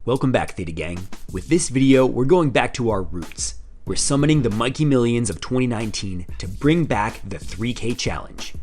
Welcome back, Theta Gang. With this video, we're going back to our roots. We're summoning the Mikey Millions of 2019 to bring back the 3K challenge.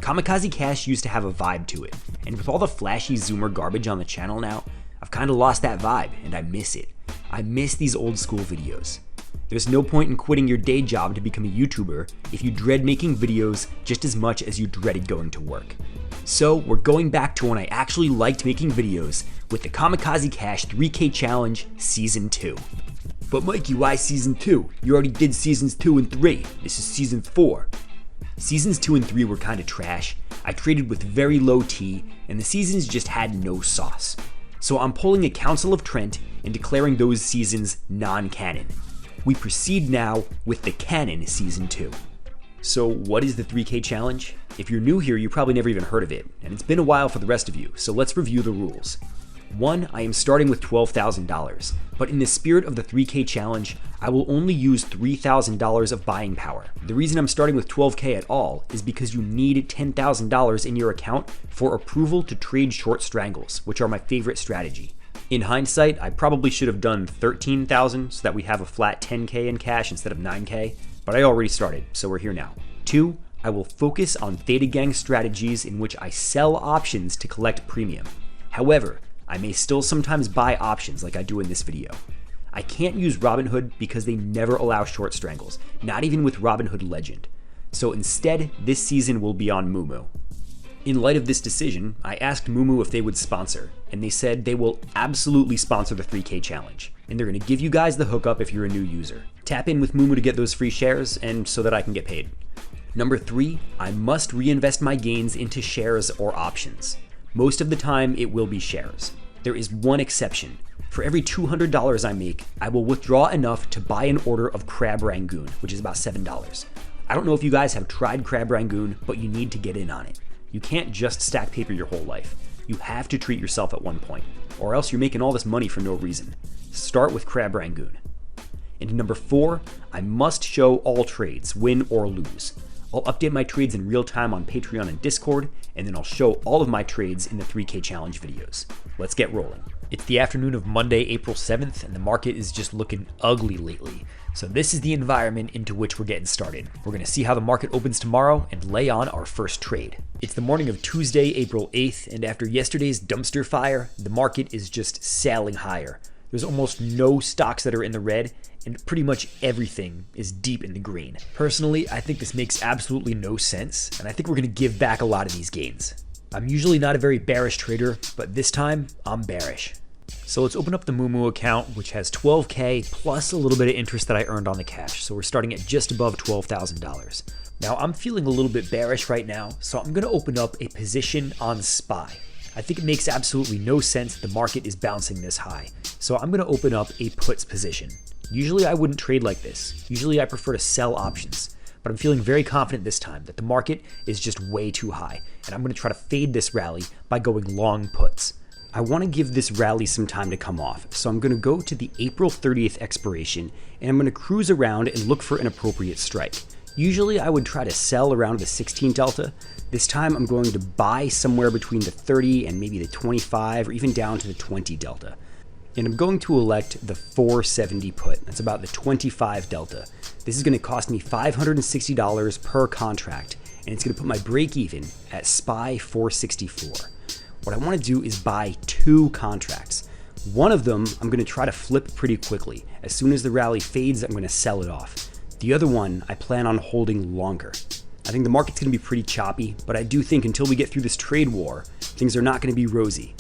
Kamikaze Cash used to have a vibe to it, and with all the flashy zoomer garbage on the channel now, I've kind of lost that vibe, and I miss it. I miss these old school videos. There's no point in quitting your day job to become a YouTuber if you dread making videos just as much as you dreaded going to work. So we're going back to when I actually liked making videos with the Kamikaze Cash 3K Challenge Season 2. But Mikey, why Season 2? You already did Seasons 2 and 3. This is Season 4. Seasons 2 and 3 were kinda trash. I traded with very low T, and the seasons just had no sauce. So I'm pulling a Council of Trent and declaring those seasons non-canon. We proceed now with the canon Season 2. So what is the 3K challenge? If you're new here, you probably never even heard of it, and it's been a while for the rest of you, so let's review the rules. 1, I am starting with $12,000, but in the spirit of the 3K challenge, I will only use $3,000 of buying power. The reason I'm starting with 12K at all is because you need $10,000 in your account for approval to trade short strangles, which are my favorite strategy. In hindsight, I probably should have done 13,000 so that we have a flat 10K in cash instead of 9K, but I already started, so we're here now. 2, I will focus on Theta Gang strategies in which I sell options to collect premium. However, I may still sometimes buy options like I do in this video. I can't use Robinhood because they never allow short strangles, not even with Robinhood Legend. So instead, this season will be on Moomoo. In light of this decision, I asked Moomoo if they would sponsor, and they said they will absolutely sponsor the 3K challenge, and they're gonna give you guys the hookup if you're a new user. Tap in with Moomoo to get those free shares, and so that I can get paid. Number 3, I must reinvest my gains into shares or options. Most of the time, it will be shares. There is one exception. For every $200 I make, I will withdraw enough to buy an order of Crab Rangoon, which is about $7. I don't know if you guys have tried Crab Rangoon, but you need to get in on it. You can't just stack paper your whole life. You have to treat yourself at one point, or else you're making all this money for no reason. Start with Crab Rangoon. And number 4, I must show all trades, win or lose. I'll update my trades in real time on Patreon and Discord, and then I'll show all of my trades in the 3K challenge videos. Let's get rolling. It's the afternoon of Monday, April 7th, and the market is just looking ugly lately. So this is the environment into which we're getting started. We're gonna see how the market opens tomorrow and lay on our first trade. It's the morning of Tuesday, April 8th, and after yesterday's dumpster fire, the market is just sailing higher. There's almost no stocks that are in the red, and pretty much everything is deep in the green. Personally, I think this makes absolutely no sense, and I think we're gonna give back a lot of these gains. I'm usually not a very bearish trader, but this time, I'm bearish. So let's open up the Moomoo account, which has 12K plus a little bit of interest that I earned on the cash, so we're starting at just above $12,000. Now, I'm feeling a little bit bearish right now, so I'm gonna open up a position on SPY. I think it makes absolutely no sense the market is bouncing this high, so I'm gonna open up a puts position. Usually I wouldn't trade like this. Usually I prefer to sell options, but I'm feeling very confident this time that the market is just way too high, and I'm gonna try to fade this rally by going long puts. I wanna give this rally some time to come off, so I'm gonna go to the April 30th expiration, and I'm gonna cruise around and look for an appropriate strike. Usually I would try to sell around the 16 delta. This time I'm going to buy somewhere between the 30 and maybe the 25 or even down to the 20 delta. And I'm going to elect the 470 put. That's about the 25 delta. This is going to cost me $560 per contract, and it's going to put my break even at SPY 464. What I want to do is buy 2 contracts. One of them I'm going to try to flip pretty quickly. As soon as the rally fades, I'm going to sell it off. The other one I plan on holding longer. I think the market's going to be pretty choppy, but I do think until we get through this trade war, things are not going to be rosy.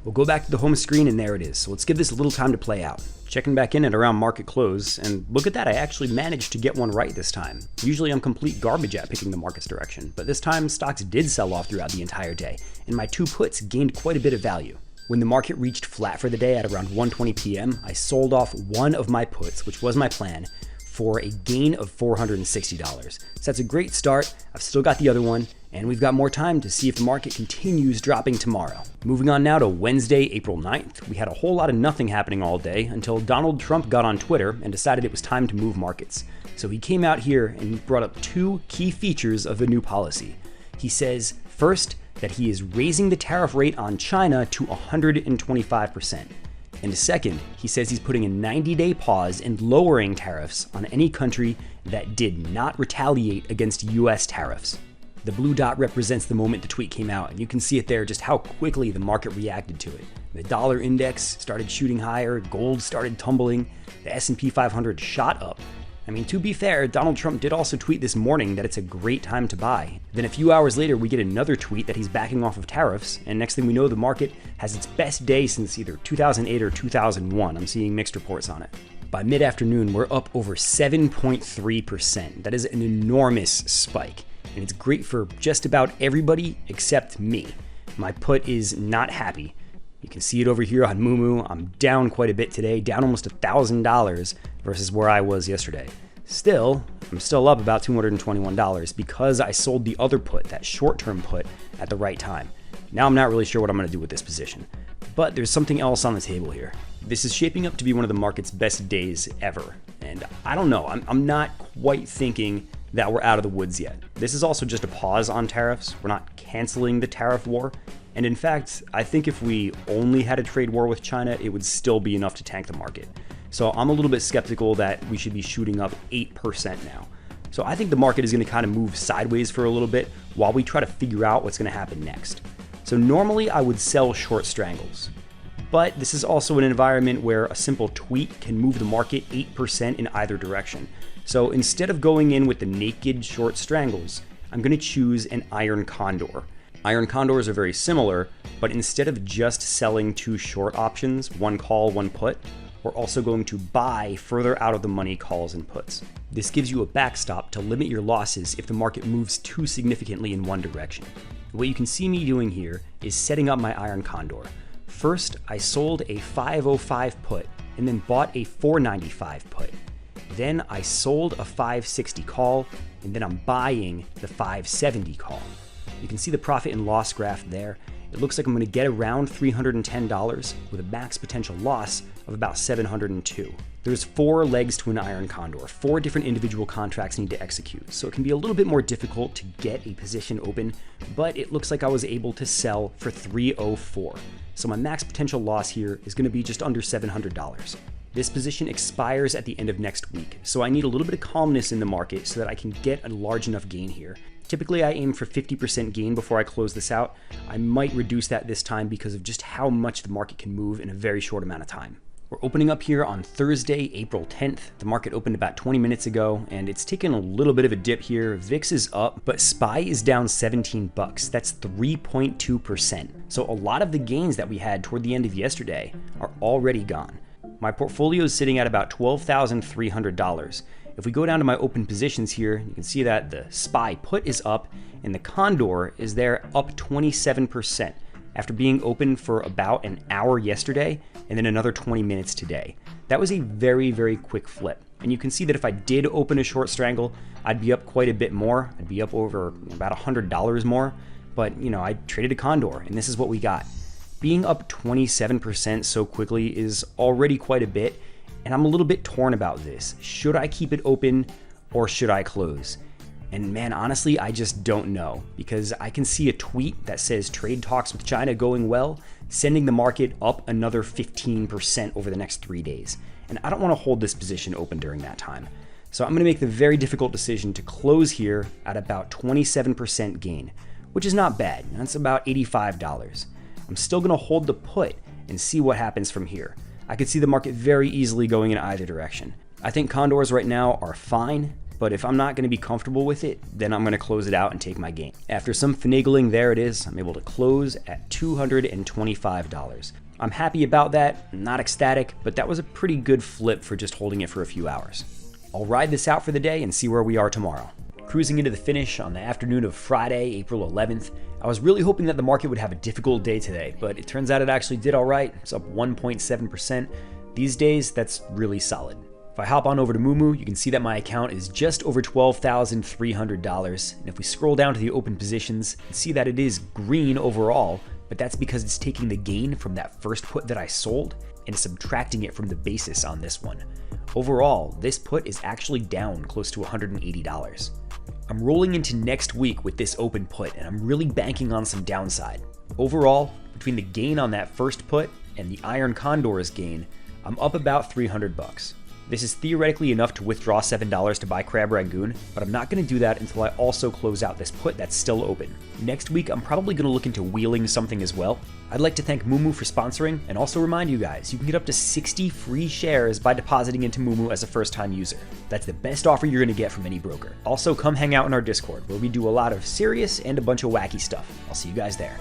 We'll go back to the home screen, and there it is. So let's give this a little time to play out. Checking back in at around market close, and look at that, I actually managed to get one right this time. Usually I'm complete garbage at picking the market's direction, but this time stocks did sell off throughout the entire day, and my 2 puts gained quite a bit of value. When the market reached flat for the day at around 1:20 p.m., I sold off one of my puts, which was my plan, for a gain of $460. So that's a great start. I've still got the other one, and we've got more time to see if the market continues dropping tomorrow. Moving on now to Wednesday, April 9th. We had a whole lot of nothing happening all day until Donald Trump got on Twitter and decided it was time to move markets. So he came out here and he brought up 2 key features of the new policy. He says, first, that he is raising the tariff rate on China to 125%. And second, he says he's putting a 90-day pause and lowering tariffs on any country that did not retaliate against US tariffs. The blue dot represents the moment the tweet came out, and you can see it there just how quickly the market reacted to it. The dollar index started shooting higher, gold started tumbling, the S&P 500 shot up. I mean, to be fair, Donald Trump did also tweet this morning that it's a great time to buy. Then a few hours later, we get another tweet that he's backing off of tariffs, and next thing we know, the market has its best day since either 2008 or 2001. I'm seeing mixed reports on it. By mid-afternoon, we're up over 7.3%. That is an enormous spike, and it's great for just about everybody except me. My put is not happy. You can see it over here on Moomoo. I'm down quite a bit today, down almost $1,000 versus where I was yesterday. Still, I'm still up about $221 because I sold the other put, that short-term put, at the right time. Now I'm not really sure what I'm going to do with this position. But there's something else on the table here. This is shaping up to be one of the market's best days ever. And I don't know, I'm not quite thinking that we're out of the woods yet. This is also just a pause on tariffs. We're not canceling the tariff war. And in fact, I think if we only had a trade war with China, it would still be enough to tank the market. So I'm a little bit skeptical that we should be shooting up 8% now. So I think the market is going to kind of move sideways for a little bit while we try to figure out what's going to happen next. So normally I would sell short strangles, but this is also an environment where a simple tweet can move the market 8% in either direction. So instead of going in with the naked short strangles, I'm going to choose an iron condor. Iron condors are very similar, but instead of just selling two short options, one call, one put, we're also going to buy further out of the money calls and puts. This gives you a backstop to limit your losses if the market moves too significantly in one direction. What you can see me doing here is setting up my iron condor. First, I sold a 505 put and then bought a 495 put. Then I sold a 560 call, and then I'm buying the 570 call. You can see the profit and loss graph there. It looks like I'm going to get around $310 with a max potential loss of about $702. There's 4 legs to an iron condor. 4 different individual contracts need to execute, so it can be a little bit more difficult to get a position open, but it looks like I was able to sell for $304. So my max potential loss here is going to be just under $700. This position expires at the end of next week, so I need a little bit of calmness in the market so that I can get a large enough gain here. Typically I aim for 50% gain before I close this out. I might reduce that this time because of just how much the market can move in a very short amount of time. We're opening up here on Thursday, April 10th. The market opened about 20 minutes ago, and it's taken a little bit of a dip here. VIX is up, but SPY is down 17 bucks. That's 3.2%. So a lot of the gains that we had toward the end of yesterday are already gone. My portfolio is sitting at about $12,300. If we go down to my open positions here, you can see that the SPY put is up and the Condor is there up 27% after being open for about an hour yesterday and then another 20 minutes today. That was a very, very quick flip. And you can see that if I did open a short strangle, I'd be up quite a bit more. I'd be up over about $100 more. But, you know, I traded a Condor and this is what we got. Being up 27% so quickly is already quite a bit, and I'm a little bit torn about this. Should I keep it open or should I close? And man, honestly, I just don't know, because I can see a tweet that says trade talks with China going well, sending the market up another 15% over the next 3 days. And I don't want to hold this position open during that time. So I'm going to make the very difficult decision to close here at about 27% gain, which is not bad. That's about $85. I'm still going to hold the put and see what happens from here. I could see the market very easily going in either direction. I think condors right now are fine, but if I'm not going to be comfortable with it, then I'm going to close it out and take my gain. After some finagling, there it is. I'm able to close at $225. I'm happy about that, not ecstatic, but that was a pretty good flip for just holding it for a few hours. I'll ride this out for the day and see where we are tomorrow. Cruising into the finish on the afternoon of Friday, April 11th. I was really hoping that the market would have a difficult day today, but it turns out it actually did all right. It's up 1.7%. These days, that's really solid. If I hop on over to Moomoo, you can see that my account is just over $12,300. And if we scroll down to the open positions, you can see that it is green overall, but that's because it's taking the gain from that first put that I sold and subtracting it from the basis on this one. Overall, this put is actually down close to $180. I'm rolling into next week with this open put, and I'm really banking on some downside. Overall, between the gain on that first put and the Iron Condors gain, I'm up about 300 bucks. This is theoretically enough to withdraw $7 to buy Crab Rangoon, but I'm not going to do that until I also close out this put that's still open. Next week, I'm probably going to look into wheeling something as well. I'd like to thank Moomoo for sponsoring, and also remind you guys, you can get up to 60 free shares by depositing into Moomoo as a first-time user. That's the best offer you're going to get from any broker. Also, come hang out in our Discord, where we do a lot of serious and a bunch of wacky stuff. I'll see you guys there.